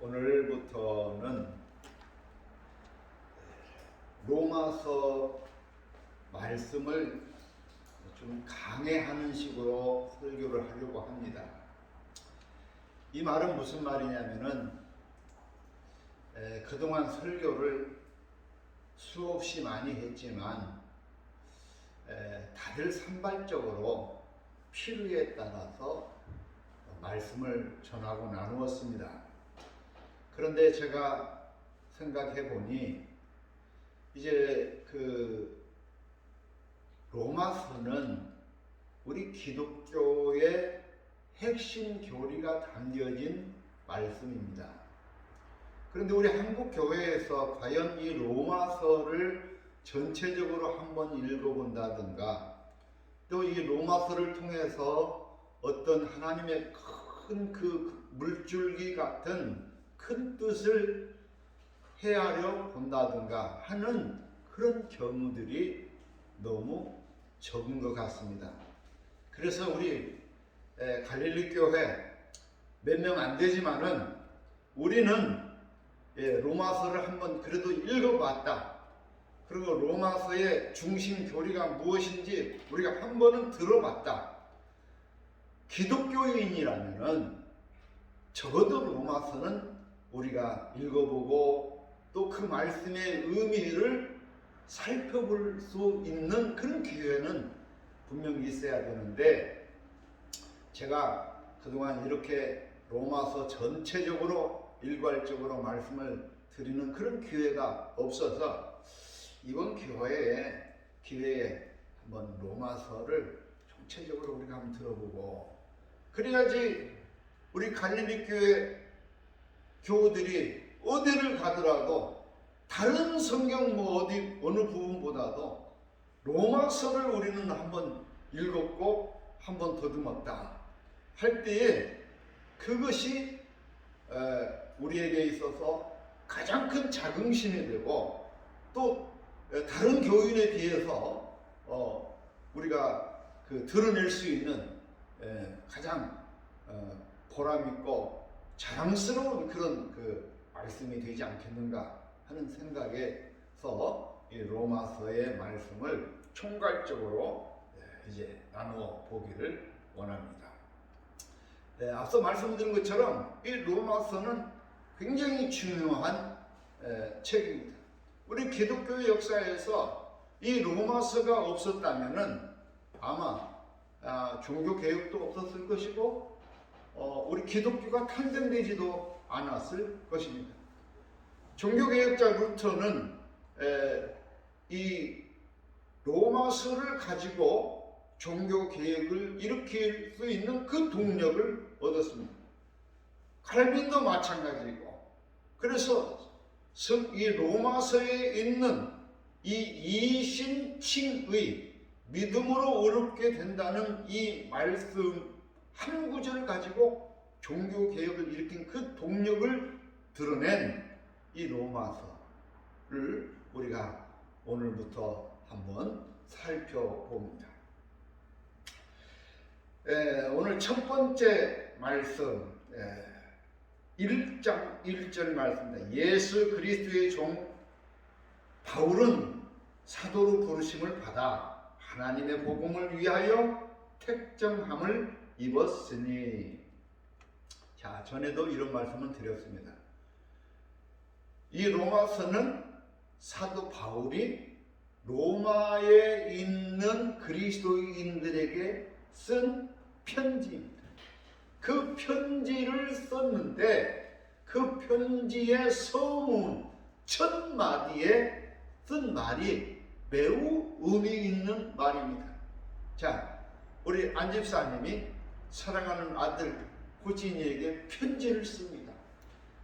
오늘부터는 로마서 말씀을 좀 강해하는 식으로 설교를 하려고 합니다. 이 말은 무슨 말이냐면은 그동안 설교를 수없이 많이 했지만 다들 산발적으로 필요에 따라서 말씀을 전하고 나누었습니다. 그런데 제가 생각해 보니 이제 로마서는 우리 기독교의 핵심 교리가 담겨진 말씀입니다. 그런데 우리 한국 교회에서 과연 이 로마서를 전체적으로 한번 읽어본다든가 또 이 로마서를 통해서 어떤 하나님의 큰 그 물줄기 같은 큰 뜻을 헤아려 본다든가 하는 그런 경우들이 너무 적은 것 같습니다. 그래서 우리 갈릴리 교회 몇 명 안 되지만은 우리는 로마서를 한번 그래도 읽어봤다. 그리고 로마서의 중심 교리가 무엇인지 우리가 한 번은 들어봤다. 기독교인이라면은 적어도 로마서는 우리가 읽어보고 또 그 말씀의 의미를 살펴볼 수 있는 그런 기회는 분명히 있어야 되는데, 제가 그동안 이렇게 로마서 전체적으로 일괄적으로 말씀을 드리는 그런 기회가 없어서 이번 기회에 한번 로마서를 전체적으로 우리가 한번 들어보고, 그래야지 우리 갈릴리 교회 교우들이 어디를 가더라도 다른 성경 어느 부분보다도 로마서를 우리는 한번 읽었고 한번 더듬었다 할 때에 그것이 우리에게 있어서 가장 큰 자긍심이 되고, 또 다른 교인에 비해서 우리가 드러낼 수 있는 가장 보람있고 자랑스러운 그런 말씀이 되지 않겠는가 하는 생각에서 이 로마서의 말씀을 총괄적으로 이제 나누어 보기를 원합니다. 앞서 말씀드린 것처럼 이 로마서는 굉장히 중요한 책입니다. 우리 기독교의 역사에서 이 로마서가 없었다면은 아마 종교 개혁도 없었을 것이고 우리 기독교가 탄생되지도 않았을 것입니다. 종교개혁자 루터는 이 로마서를 가지고 종교개혁을 일으킬 수 있는 그 동력을 얻었습니다. 칼빈도 마찬가지고, 그래서 이 로마서에 있는 이 이신칭의 믿음으로 어렵게 된다는 이 말씀 한 구절을 가지고 종교개혁을 일으킨 그 동력을 드러낸 이 로마서를 우리가 오늘부터 한번 살펴봅니다. 오늘 첫 번째 말씀 1장 1절 말씀입니다. 예수 그리스도의 종 바울은 사도로 부르심을 받아 하나님의 복음을 위하여 택정함을 입었으니. 자, 전에도 이런 말씀을 드렸습니다. 이 로마서는 사도 바울이 로마에 있는 그리스도인들에게 쓴 편지입니다. 그 편지를 썼는데 그 편지의 서문 첫 마디에 쓴 말이 매우 의미 있는 말입니다. 자, 우리 안 집사님이 사랑하는 아들 고진이에게 편지를 씁니다.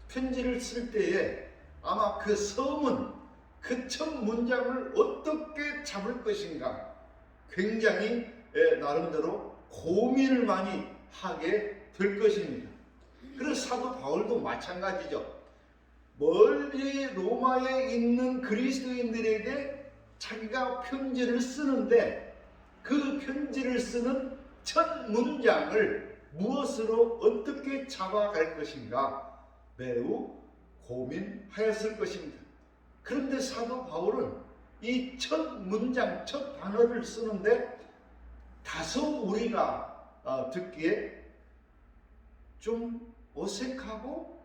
편지를 쓸 때에 아마 그 서문, 그 첫 문장을 어떻게 잡을 것인가 굉장히 나름대로 고민을 많이 하게 될 것입니다. 그래서 사도 바울도 마찬가지죠. 멀리 로마에 있는 그리스도인들에게 자기가 편지를 쓰는데 그 편지를 쓰는 첫 문장을 무엇으로 어떻게 잡아갈 것인가 매우 고민하였을 것입니다. 그런데 사도 바울은 이 첫 문장, 첫 단어를 쓰는데 다소 우리가 듣기에 좀 어색하고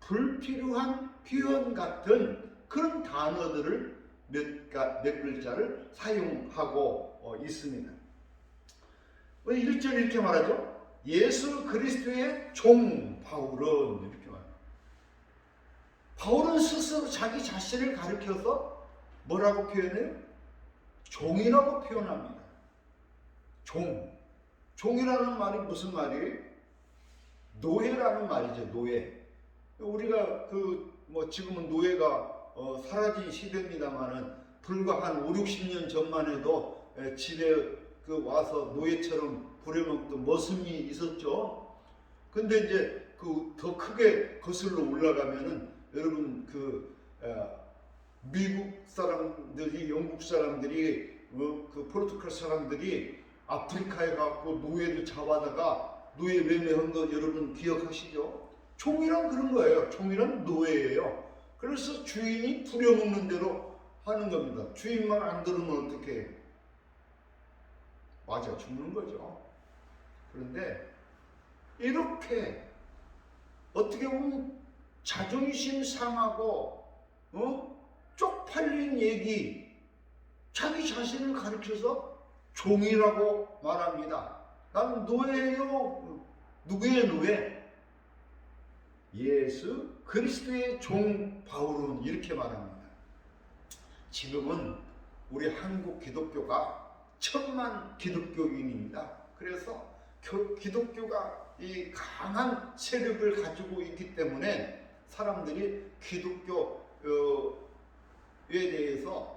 불필요한 표현 같은 그런 단어들을 몇 글자를 사용하고 있습니다. 1절 이렇게 말하죠. 예수 그리스도의 종 바울은, 이렇게 말합니다. 바울은 스스로 자기 자신을 가리켜서 뭐라고 표현해요? 종이라고 표현합니다. 종이라는 말이 무슨 말이에요? 노예라는 말이죠. 노예. 우리가 지금은 노예가 사라진 시대입니다만은 불과 한 5, 60년 전만 해도 집에 와서 노예처럼 부려먹던 모습이 있었죠. 근데 이제 더 크게 거슬러 올라가면은 여러분 미국 사람들이, 영국 사람들이, 포르투갈 사람들이 아프리카에 가고 노예를 잡아다가 노예 매매한 거 여러분 기억하시죠? 종이란 그런 거예요. 종이란 노예예요. 그래서 주인이 부려먹는 대로 하는 겁니다. 주인 말 안 들으면 어떻게 해요? 맞아, 죽는 거죠. 그런데 이렇게 어떻게 보면 자존심 상하고 쪽팔린 얘기, 자기 자신을 가리켜서 종이라고 말합니다. 나는 노예예요. 누구의 노예? 예수 그리스도의 종 바울은 이렇게 말합니다. 지금은 우리 한국 기독교가 1000만 기독교인입니다. 그래서 기독교가 이 강한 세력을 가지고 있기 때문에 사람들이 기독교에 대해서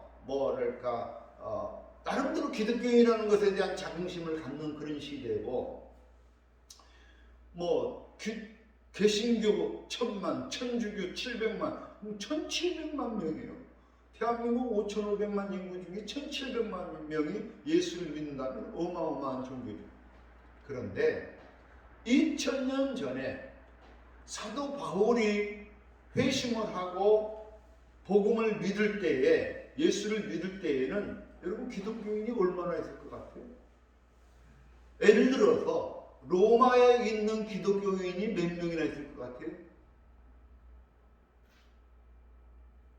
나름대로 기독교인이라는 것에 대한 자긍심을 갖는 그런 시대고, 개신교 1000만, 천주교 700만, 1700만 명이에요. 대한민국 5500만 인구 중에 1700만 명이 예수를 믿는다면 어마어마한 종교죠. 그런데 2000년 전에 사도 바울이 회심을 하고 복음을 믿을 때에, 예수를 믿을 때에는 여러분 기독교인이 얼마나 있을 것 같아요? 예를 들어서 로마에 있는 기독교인이 몇 명이나 있을 것 같아요?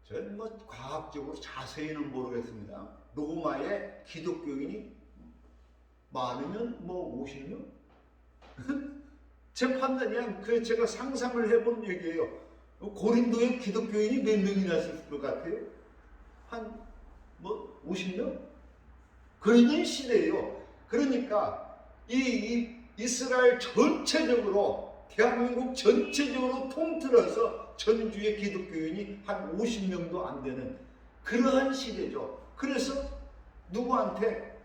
저는 과학적으로 자세히는 모르겠습니다. 로마에 기독교인이 많으면 50명? 제 판단이야. 제가 상상을 해본 얘기예요. 고린도에 기독교인이 몇 명이나 있을 것 같아요? 한 50명? 그런 시대예요. 그러니까 이 이스라엘 전체적으로, 대한민국 전체적으로 통틀어서 전주의 기독교인이 한 50명도 안 되는 그러한 시대죠. 그래서 누구한테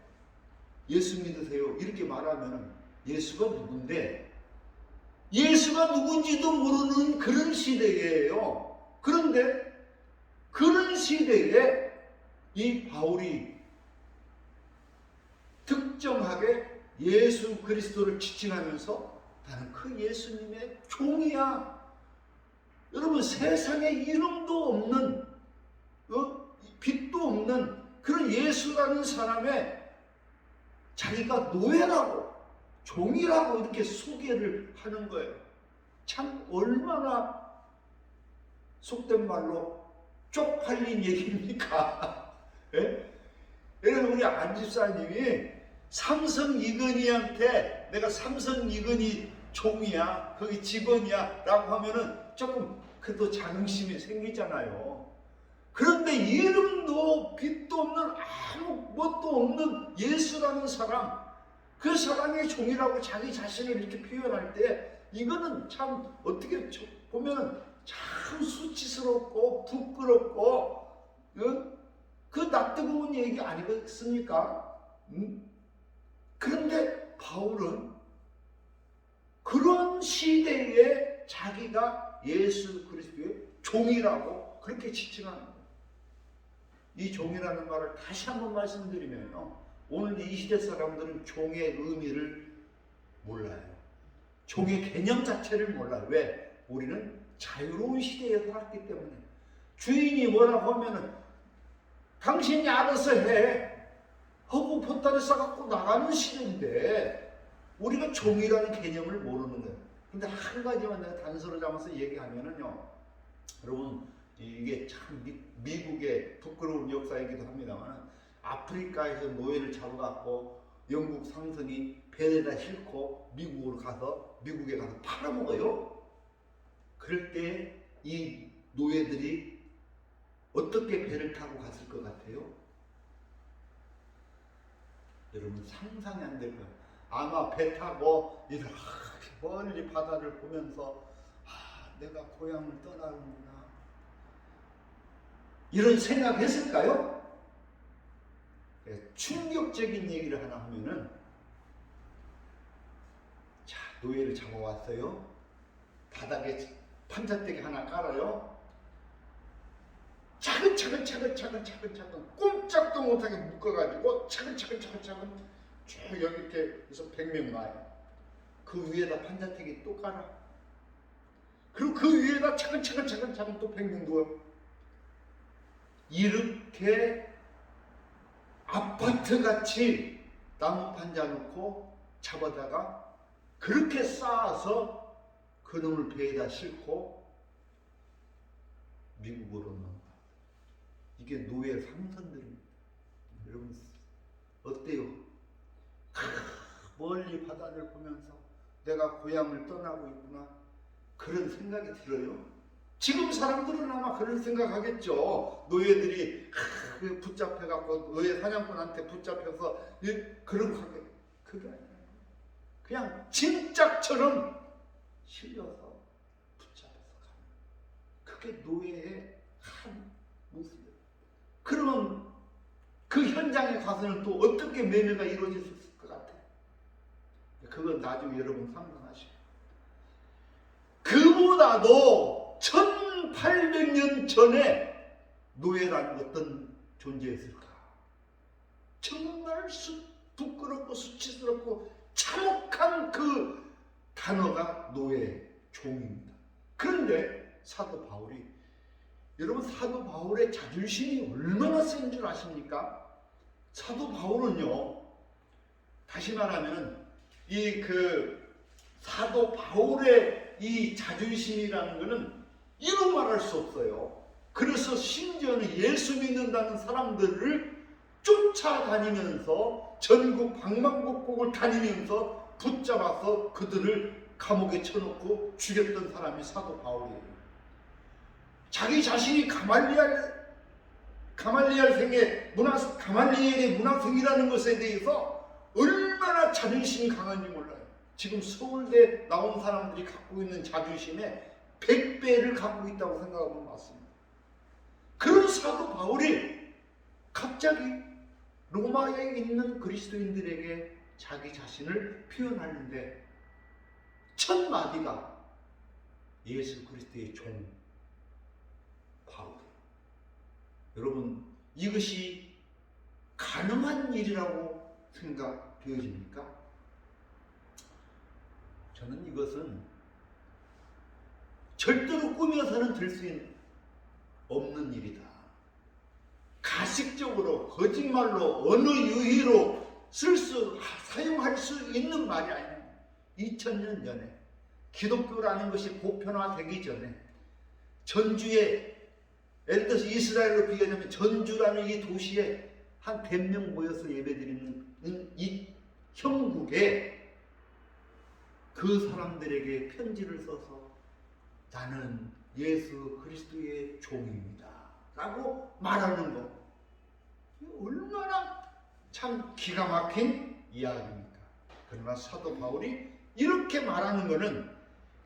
예수 믿으세요 이렇게 말하면 예수가 누군데, 예수가 누군지도 모르는 그런 시대예요. 그런데 그런 시대에 이 바울이 특정하게 예수 그리스도를 지칭하면서 나는 그 예수님의 종이야. 여러분, 세상에 이름도 없는, 빛도 없는 그런 예수라는 사람의 자기가 노예라고, 종이라고 이렇게 소개를 하는 거예요. 참 얼마나 속된 말로 쪽팔린 얘기입니까? 예? 여러분, 우리 안집사님이 삼성 이건희한테 내가 삼성 이건희 종이야, 거기 직원이야 라고 하면은 조금 그래도 자긍심이 생기잖아요. 그런데 이름도 빛도 없는 아무 것도 없는 예수라는 사람, 그 사람의 종이라고 자기 자신을 이렇게 표현할 때 이거는 참 어떻게 보면 참 수치스럽고 부끄럽고 그 낯뜨거운 얘기 아니겠습니까? 그런데 바울은 그런 시대에 자기가 예수 그리스도의 종이라고 그렇게 지칭하는 거예요. 이 종이라는 말을 다시 한번 말씀드리면요, 오늘 이 시대 사람들은 종의 의미를 몰라요. 종의 개념 자체를 몰라요. 왜? 우리는 자유로운 시대에 살았기 때문에 주인이 뭐라고 하면은 당신이 알아서 해 하고 보따리 싸갖고 나가는 시대인데 우리가 종이라는 개념을 모르는 거예요. 근데 한 가지만 내가 단서를 잡아서 얘기하면은요, 여러분 이게 참 미국의 부끄러운 역사이기도 합니다만, 아프리카에서 노예를 잡아갖고 영국 상선이 배에다 싣고 미국에 가서 팔아먹어요. 그럴 때 이 노예들이 어떻게 배를 타고 갔을 것 같아요? 여러분 상상이 안 될 거예요. 아마 배 타고 이렇게 멀리 바다를 보면서 내가 고향을 떠나는구나 이런 생각했을까요? 충격적인 얘기를 하나 하면은, 자, 노예를 잡아왔어요. 바닥에 판자대기 하나 깔아요. 차근차근 꼼짝도 못하게 묶어가지고 차근차근 쭉 여기 이렇게 해서 100명 놔요. 그 위에다 판자대기 또 깔아. 그리고 그 위에다 차근차근 또 100명 누워요. 이렇게 아파트같이 나무 판자 놓고 잡아다가 그렇게 쌓아서 그놈을 배에다 싣고 미국으로 넘어가. 이게 노예 상선들입니다. 여러분 어때요? 멀리 바다를 보면서 내가 고향을 떠나고 있구나 그런 생각이 들어요. 지금 사람들은 아마 그런 생각하겠죠. 노예들이 붙잡혀갖고 노예 사냥꾼한테 붙잡혀서 그런 거 하게. 그게 아니라 그냥 짐짝처럼 실려서 붙잡혀서 가는, 그게 노예의 한 모습이에요. 그러면 그 현장에 가서는 또 어떻게 매매가 이루어질 수 있을 것 같아요? 그건 나중에 여러분 상상하시고, 그보다도 1800년 전에 노예란 어떤 존재였을까? 정말 부끄럽고 수치스럽고 참혹한 그 단어가 노예, 종입니다. 그런데 사도 바울이, 여러분 사도 바울의 자존심이 얼마나 센 줄 아십니까? 사도 바울은요, 다시 말하면 사도 바울의 이 자존심이라는 것은 이루 말할 수 없어요. 그래서 심지어는 예수 믿는다는 사람들을 쫓아다니면서 전국 방방곡곡을 다니면서 붙잡아서 그들을 감옥에 쳐놓고 죽였던 사람이 사도 바울이에요. 자기 자신이 가말리엘의 문화생이라는 것에 대해서 얼마나 자존심이 강한지 몰라요. 지금 서울대 나온 사람들이 갖고 있는 자존심의 100배를 갖고 있다고 생각하면 맞습니다. 그런 사도 바울이 갑자기 로마에 있는 그리스도인들에게 자기 자신을 표현하는데 첫 마디가 예수 그리스도의 종 바울. 여러분 이것이 가능한 일이라고 생각되어집니까? 저는 이것은 절대로 꾸며서는 될 수 없는 일이다. 가식적으로 거짓말로 어느 유희로 사용할 수 있는 말이 아니에요. 2000년 전에 기독교라는 것이 보편화되기 전에 전주에, 예를 들어서 이스라엘로 비교하자면 전주라는 이 도시에 한 100명 모여서 예배드리는 이 형국에 그 사람들에게 편지를 써서 나는 예수 그리스도의 종입니다 라고 말하는 거, 얼마나 참 기가 막힌 이야기입니까? 그러나 사도 바울이 이렇게 말하는 것은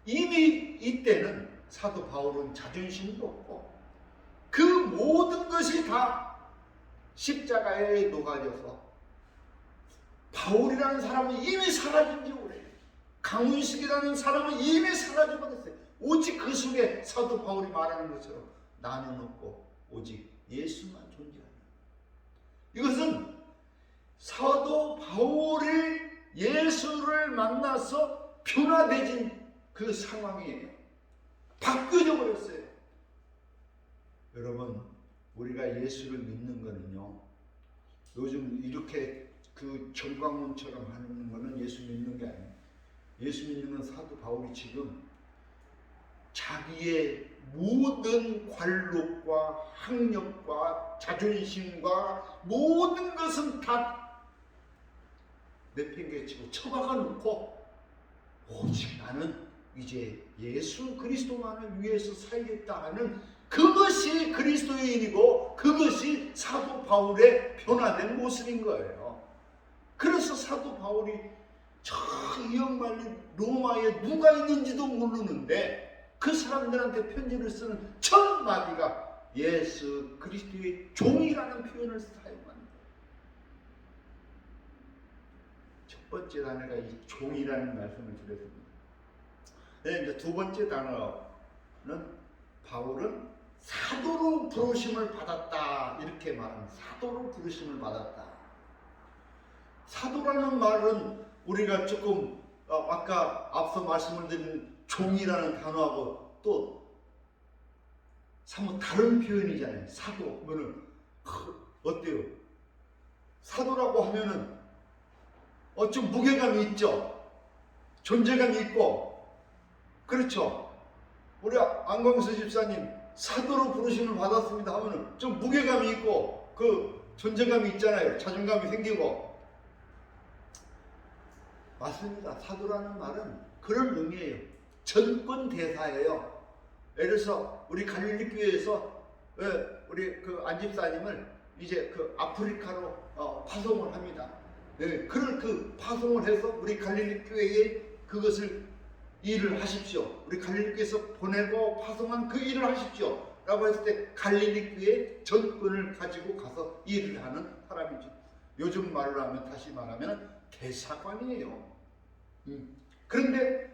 이미 이때는 사도 바울은 자존심도 없고 그 모든 것이 다 십자가에 녹아져서 바울이라는 사람은 이미 사라진 지 오래요. 강훈식이라는 사람은 이미 사라져버렸어요. 오직 그 속에 사도 바울이 말하는 것처럼 나는 없고 오직 예수만 존재한다. 이것은 사도 바울이 예수를 만나서 변화되진 그 상황이에요. 바뀌어져 여러분, 우리가 예수를 믿는 거는요, 요즘 이렇게 그 정광훈처럼 하는 거는 예수 믿는 게 아니에요. 예수 믿는 건 사도 바울이 지금 자기의 모든 관록과 학력과 자존심과 모든 것은 다 내팽개치고 처박아 놓고, 오직 나는 이제 예수 그리스도만을 위해서 살겠다 하는 그것이 그리스도인이고, 그것이 사도 바울의 변화된 모습인 거예요. 그래서 사도 바울이 저 이역말리 로마에 누가 있는지도 모르는데 그 사람들한테 편지를 쓰는 첫 마디가 예수 그리스도의 종이라는 표현을 사용합니다. 첫 번째 단어가 이 종이라는 말씀을 드렸습니다. 네, 이제 두 번째 단어는 바울은 사도로 부르심을 받았다, 이렇게 말합니다. 사도로 부르심을 받았다. 사도라는 말은 우리가 조금 아까 앞서 말씀을 드린 종이라는 단어하고 또 사뭇 다른 표현이잖아요. 사도 그러면 어때요? 사도라고 하면은 좀 무게감이 있죠. 존재감이 있고, 그렇죠. 우리 안광수 집사님 사도로 부르심을 받았습니다 하면은 좀 무게감이 있고 그 존재감이 있잖아요. 자존감이 생기고. 맞습니다. 사도라는 말은 그런 의미예요. 전권 대사예요. 예를 들어서 우리 갈릴리 교회에서 우리 그 안 집사님을 이제 그 아프리카로 파송을 합니다. 그걸 그 파송을 해서 우리 갈릴리 교회에 그것을 일을 하십시오. 우리 갈릴리 교회에서 보내고 파송한 그 일을 하십시오 라고 했을 때 갈릴리 교회의 전권을 가지고 가서 일을 하는 사람이죠. 요즘 말로 하면, 다시 말하면 대사관이에요. 그런데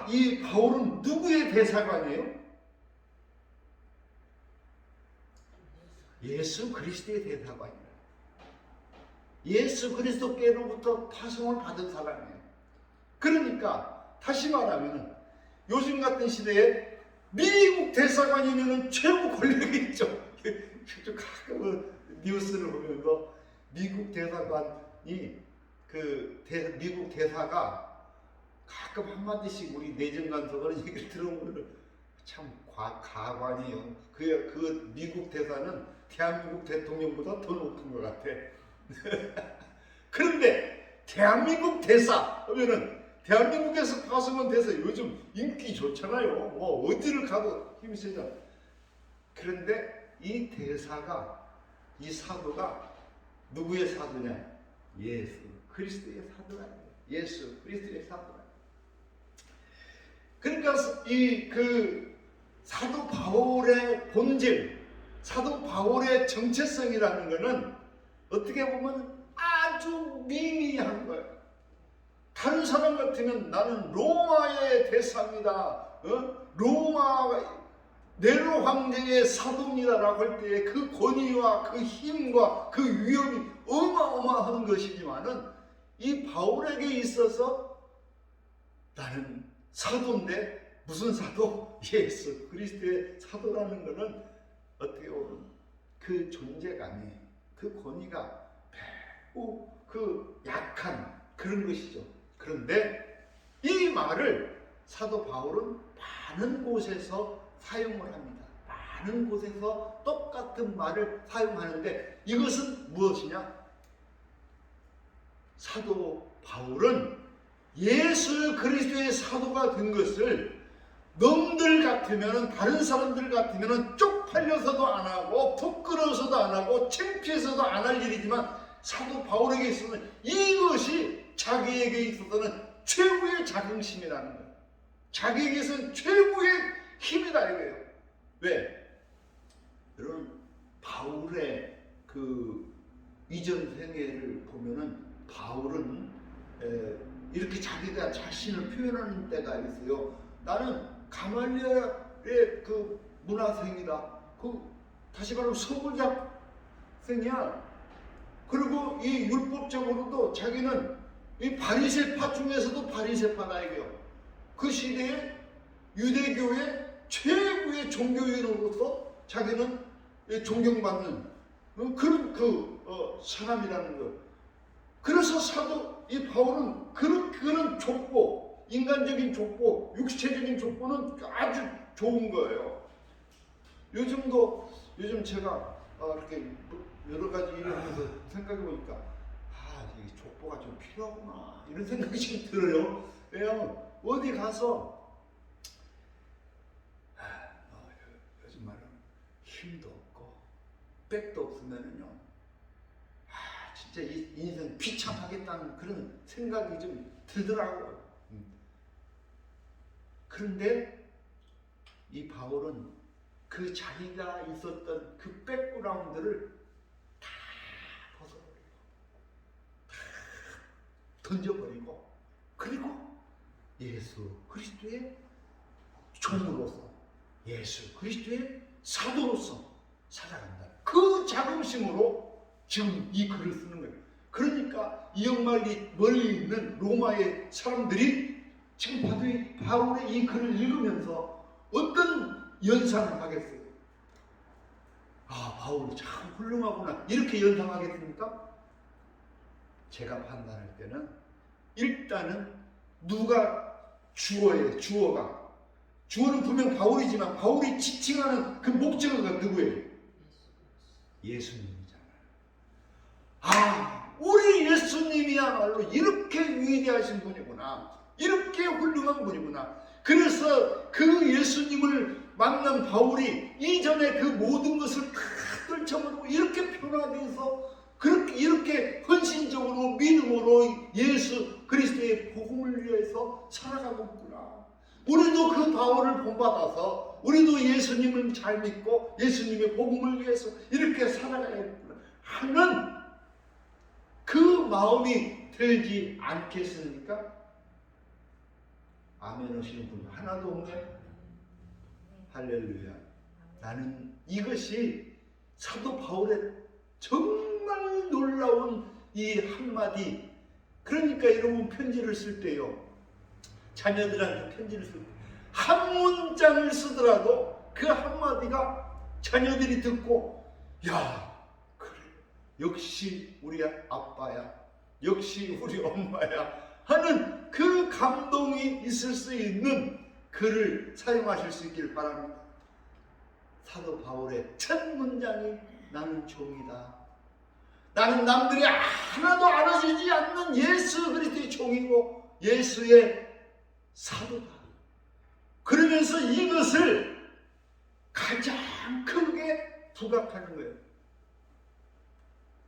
이 바울은 누구의 대사관이에요? 예수 그리스도의 대사관이에요. 예수 그리스도께로부터 파송을 받은 사람이에요. 그러니까 다시 말하면 요즘 같은 시대에 미국 대사관이면 최고 권력이 있죠. 가끔 뉴스를 보면서 미국 대사관이 미국 대사가 가끔 한마디씩 우리 내정관서 그런 얘기를 들어보면 참 가관이에요. 그 미국 대사는 대한민국 대통령보다 더 높은 것 같아. 그런데 대한민국 대사 하면은 대한민국에서 파송한 대사 요즘 인기 좋잖아요. 뭐 어디를 가도 힘이 세잖아. 그런데 이 대사가, 이 사도가 누구의 사도냐? 예수 그리스도의 사도라. 예수 그리스도의 사도라. 그러니까 이 사도 바울의 본질, 사도 바울의 정체성이라는 것은 어떻게 보면 아주 미미한 거예요. 다른 사람 같으면 나는 로마의 대사입니다. 로마 네로 황제의 사도입니다 라고 할 때의 그 권위와 그 힘과 그 위엄이 어마어마한 것이지만은 이 바울에게 있어서 나는 사도인데, 무슨 사도? 예수 그리스도의 사도라는 것은 어떻게 보면 그 존재감이, 그 권위가 매우 그 약한 그런 것이죠. 그런데 이 말을 사도 바울은 많은 곳에서 사용을 합니다. 많은 곳에서 똑같은 말을 사용하는데 이것은 무엇이냐? 사도 바울은 예수 그리스도의 사도가 된 것을 넘들 같으면, 다른 사람들 같으면 쪽팔려서도 안 하고 부끄러워서도 안 하고 창피해서도 안 할 일이지만 사도 바울에게 있어서는 이것이 자기에게 있어서는 최고의 자긍심이라는 거예요. 자기에게서는 최고의 힘이다 이거예요. 왜? 여러분, 바울의 그 이전 생애를 보면은 바울은 이렇게 자기가 자신을 표현하는 때가 있어요. 나는 가말리엘의 그 문화생이다. 다시 말하면 서구작생이야. 그리고 이 율법적으로도 자기는 이 바리새파 중에서도 바리새파다 이거요. 그 시대에 유대교의 최고의 종교인으로서 자기는 존경받는 그런 사람이라는 것. 그래서 사도 이 바울은 그런 족보, 인간적인 족보, 육체적인 족보는 아주 좋은 거예요. 요즘 제가 이렇게 여러 가지 일을 하면서 생각해 보니까 이 족보가 좀 필요하구나 이런 생각이 좀 들어요. 왜냐하면 어디 가서 요즘 말은 힘도 없고 백도 없으면은요, 진짜 이 인생 비참하겠다는 그런 생각이 좀 들더라고요. 그런데 이 바울은 그 자기가 있었던 그 백그라운드를 다 벗어버리고 다 던져버리고, 그리고 예수 그리스도의 종으로서, 예수 그리스도의 사도로서 살아간다. 그 자긍심으로 지금 이 글을 쓰는 거예요. 그러니까 이 정말 멀리 있는 로마의 사람들이 지금 바울의 이 글을 읽으면서 어떤 연상을 하겠어요? 바울이 참 훌륭하구나 이렇게 연상하겠습니까? 제가 판단할 때는 일단은 누가 주어예요. 주어는 분명 바울이지만 바울이 지칭하는 그 목적어가 누구예요? 예수님이잖아요. 우리 예수님이야말로 이렇게 위대하신 분이구나, 이렇게 훌륭한 분이구나. 그래서 그 예수님을 만난 바울이 이전에 그 모든 것을 다 떨쳐버리고 이렇게 변화돼서 이렇게 헌신적으로 믿음으로 예수 그리스도의 복음을 위해서 살아가고 있구나. 우리도 그 바울을 본받아서 우리도 예수님을 잘 믿고 예수님의 복음을 위해서 이렇게 살아가야겠구나 하는 그 마음이 들지 않겠습니까? 아멘 하시는 분 하나도 없네. 할렐루야. 나는 이것이 사도 바울의 정말 놀라운 이 한마디. 그러니까 여러분 편지를 쓸 때요, 자녀들한테 편지를 쓸 때 한 문장을 쓰더라도 그 한마디가 자녀들이 듣고, 야, 그래, 역시 우리 아빠야, 역시 우리 엄마야 하는 그 감동이 있을 수 있는 글을 사용하실 수 있기를 바랍니다. 사도 바울의 첫 문장이 나는 종이다. 나는 남들이 하나도 알아주지 않는 예수 그리스도의 종이고 예수의 사도다. 그러면서 이것을 가장 크게 부각하는 거예요.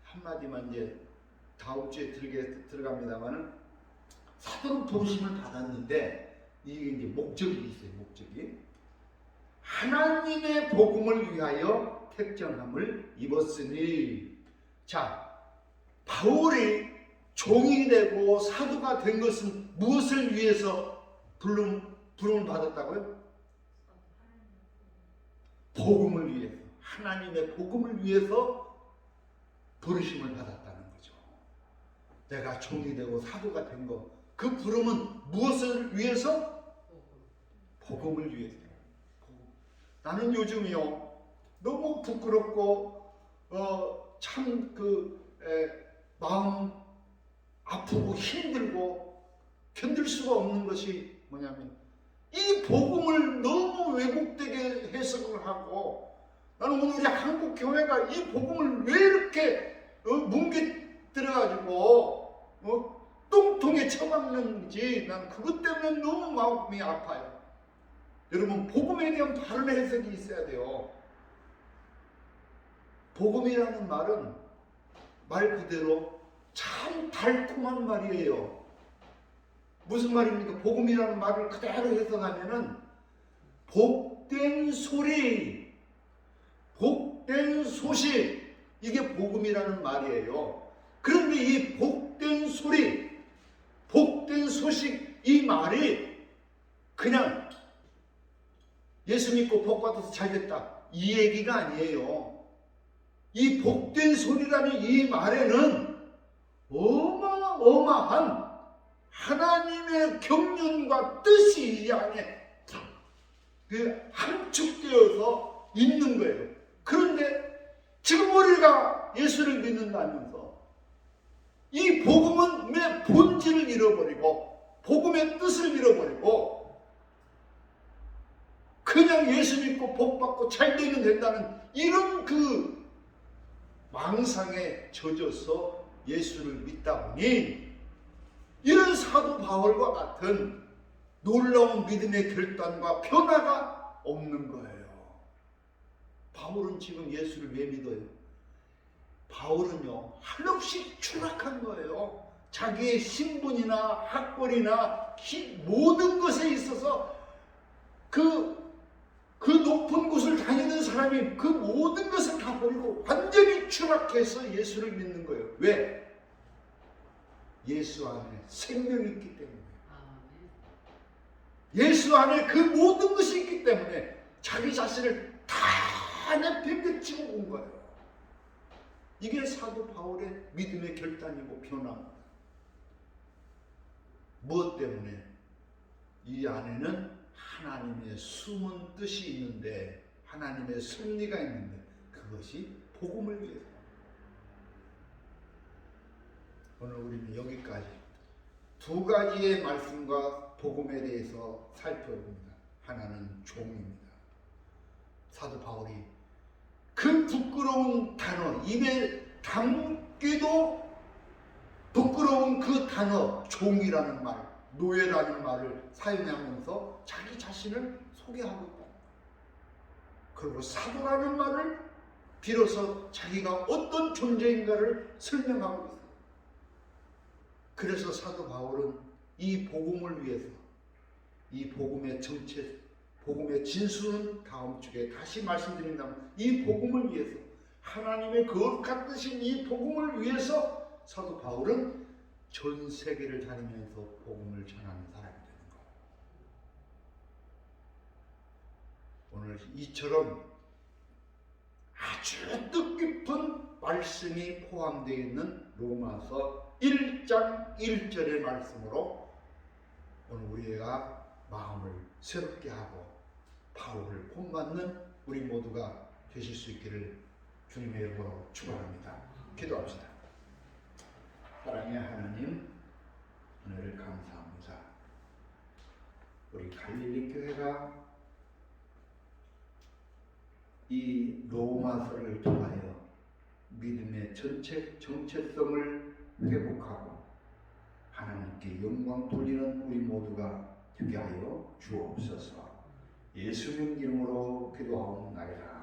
한마디만 이제 다음 주에 들어갑니다만은, 사도로 부르심을 받았는데 이게 이제 목적이 있어요. 목적이 하나님의 복음을 위하여 택정함을 입었으니. 자, 바울이 종이 되고 사도가 된 것은 무엇을 위해서 부름을 받았다고요? 복음을 위해서, 하나님의 복음을 위해서 부르심을 받았다는 거죠. 내가 종이 되고 사도가 된 거, 그 부름은 무엇을 위해서? 복음을 위해서. 나는 요즘이요, 너무 부끄럽고 참 마음 아프고 힘들고 견딜 수가 없는 것이 뭐냐면, 이 복음을 너무 왜곡되게 해석을 하고, 나는 오늘 우리 한국 교회가 이 복음을 왜 이렇게 뭉개뜨려가지고 똥통에 처박는지, 난 그것 때문에 너무 마음이 아파요. 여러분, 복음에 대한 바른 해석이 있어야 돼요. 복음이라는 말은 말 그대로 참 달콤한 말이에요. 무슨 말입니까? 복음이라는 말을 그대로 해석하면은 복된 소리, 복된 소식, 이게 복음이라는 말이에요. 그런데 이 복된 소리, 복된 소식, 이 말이 그냥 예수 믿고 복 받아서 잘 됐다, 이 얘기가 아니에요. 이 복된 소리라는 이 말에는 어마어마한 하나님의 경륜과 뜻이 이 안에 함축되어서 있는 거예요. 그런데 지금 우리가 예수를 믿는다면서 이 복음의 본질을 잃어버리고 복음의 뜻을 잃어버리고 그냥 예수 믿고 복 받고 잘 되면 된다는 이런 그 망상에 젖어서 예수를 믿다 보니 이런 사도 바울과 같은 놀라운 믿음의 결단과 변화가 없는 거예요. 바울은 지금 예수를 왜 믿어요? 바울은요, 한없이 추락한 거예요. 자기의 신분이나 학벌이나 모든 것에 있어서 그 높은 곳을 다니는 사람이 그 모든 것을 다 버리고 완전히 추락해서 예수를 믿는 거예요. 왜? 예수 안에 생명이 있기 때문에. 예수 안에 그 모든 것이 있기 때문에 자기 자신을 다 내팽개치고 온 거예요. 이게 사도 바울의 믿음의 결단이고 변화입니다. 무엇 때문에? 이 안에는 하나님의 숨은 뜻이 있는데, 하나님의 섭리가 있는데, 그것이 복음을 위해서. 오늘 우리는 여기까지 두 가지의 말씀과 복음에 대해서 살펴봅니다. 하나는 종입니다. 사도 바울이 그 부끄러운 단어, 입에 담기도 부끄러운 그 단어, 종이라는 말, 노예라는 말을 사용하면서 자기 자신을 소개하고 있다. 그리고 사도라는 말을 빌어서 자기가 어떤 존재인가를 설명하고 있어요. 그래서 사도 바울은 이 복음을 위해서, 이 복음의 정체, 복음의 진수는 다음 주에 다시 말씀드린다면 이 복음을 위해서, 하나님의 거룩한 뜻인 이 복음을 위해서 사도 바울은 전 세계를 다니면서 복음을 전하는 사람이 되는 거예요. 오늘 이처럼 아주 뜻깊은 말씀이 포함되어 있는 로마서 1장 1절의 말씀으로 오늘 우리가 마음을 새롭게 하고 바울을 본받는 우리 모두가 되실 수 있기를 주님의 이름으로 축원합니다. 기도합시다. 사랑의 하나님, 은혜를 감사합니다. 우리 갈릴리 교회가 이 로마서를 통하여 믿음의 정체성을 회복하고 하나님께 영광 돌리는 우리 모두가 되게 하여 주옵소서. 예수님 이름으로 기도하옵나이다.